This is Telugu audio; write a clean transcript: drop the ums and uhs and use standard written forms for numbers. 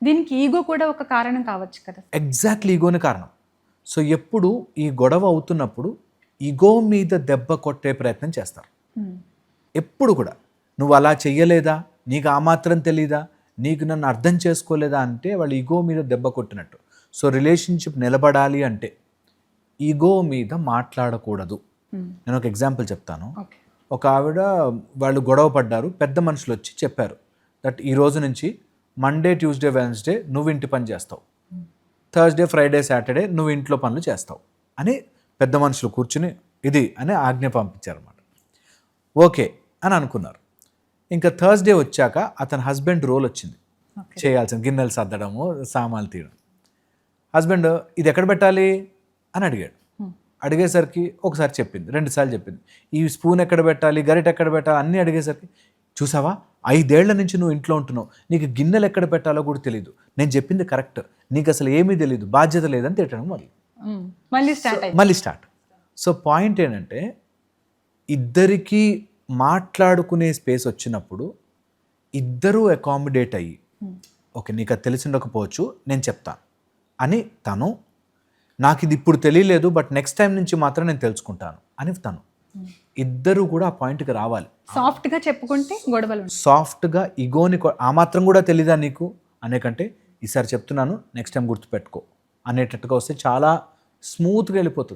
దీనికి ఈగో కూడా ఒక కారణం కావచ్చు కదా. ఎగ్జాక్ట్లీ ఈగోనే కారణం. సో ఎప్పుడు ఈ గొడవ అవుతున్నప్పుడు ఈగో మీద దెబ్బ కొట్టే ప్రయత్నం చేస్తారు. ఎప్పుడు కూడా నువ్వు అలా చెయ్యలేదా, నీకు ఆ మాత్రం తెలీదా, నీకు నన్ను అర్థం చేసుకోలేదా అంటే వాళ్ళు ఈగో మీద దెబ్బ కొట్టినట్టు. సో రిలేషన్షిప్ నిలబడాలి అంటే ఈగో మీద మాట్లాడకూడదు. నేను ఒక ఎగ్జాంపుల్ చెప్తాను. ఒక ఆవిడ వాళ్ళు గొడవ పడ్డారు, పెద్ద మనుషులు వచ్చి చెప్పారు దట్ ఈ రోజు నుంచి మండే ట్యూస్డే వెన్స్డే నువ్వు ఇంటి పని చేస్తావు, థర్స్డే ఫ్రైడే సాటర్డే నువ్వు ఇంట్లో పనులు చేస్తావు అని పెద్ద మనుషులు కూర్చుని ఇది అని ఆజ్ఞ పంపించారన్నమాట. ఓకే అని అనుకున్నారు. ఇంకా థర్స్డే వచ్చాక అతని హస్బెండ్ రోల్ వచ్చింది, చేయాల్సిన గిన్నెలు సర్దడము, సామాన్లు తీయడం. హస్బెండ్ ఇది ఎక్కడ పెట్టాలి అని అడిగాడు. అడిగేసరికి ఒకసారి చెప్పింది, 2 సార్లు చెప్పింది. ఈ స్పూన్ ఎక్కడ పెట్టాలి, గరిట ఎక్కడ పెట్టాలి అన్నీ అడిగేసరికి చూసావా 5 ఏళ్ల నుంచి నువ్వు ఇంట్లో ఉంటున్నావు, నీకు గిన్నెలు ఎక్కడ పెట్టాలో కూడా తెలియదు, నేను చెప్పింది కరెక్ట్, నీకు అసలు ఏమీ తెలియదు, బాధ్యత లేదని తిట్టడం మళ్ళీ స్టార్ట్. సో పాయింట్ ఏంటంటే ఇద్దరికీ మాట్లాడుకునే స్పేస్ వచ్చినప్పుడు ఇద్దరూ అకామిడేట్ అయ్యి ఓకే నీకు అది తెలిసి ఉండకపోవచ్చు నేను చెప్తాను అని తను, నాకు ఇది ఇప్పుడు తెలియలేదు బట్ నెక్స్ట్ టైం నుంచి మాత్రం నేను తెలుసుకుంటాను అని తను, ఇద్దరు కూడా ఆ పాయింట్కి రావాలి. సాఫ్ట్గా చెప్పుకుంటే గొడవలు, సాఫ్ట్గా ఈగోని ఆ మాత్రం కూడా తెలీదా నీకు అనే కంటే ఈసారి చెప్తున్నాను నెక్స్ట్ టైం గుర్తుపెట్టుకో అనేటట్టుగా వస్తే చాలా స్మూత్గా వెళ్ళిపోతుంది.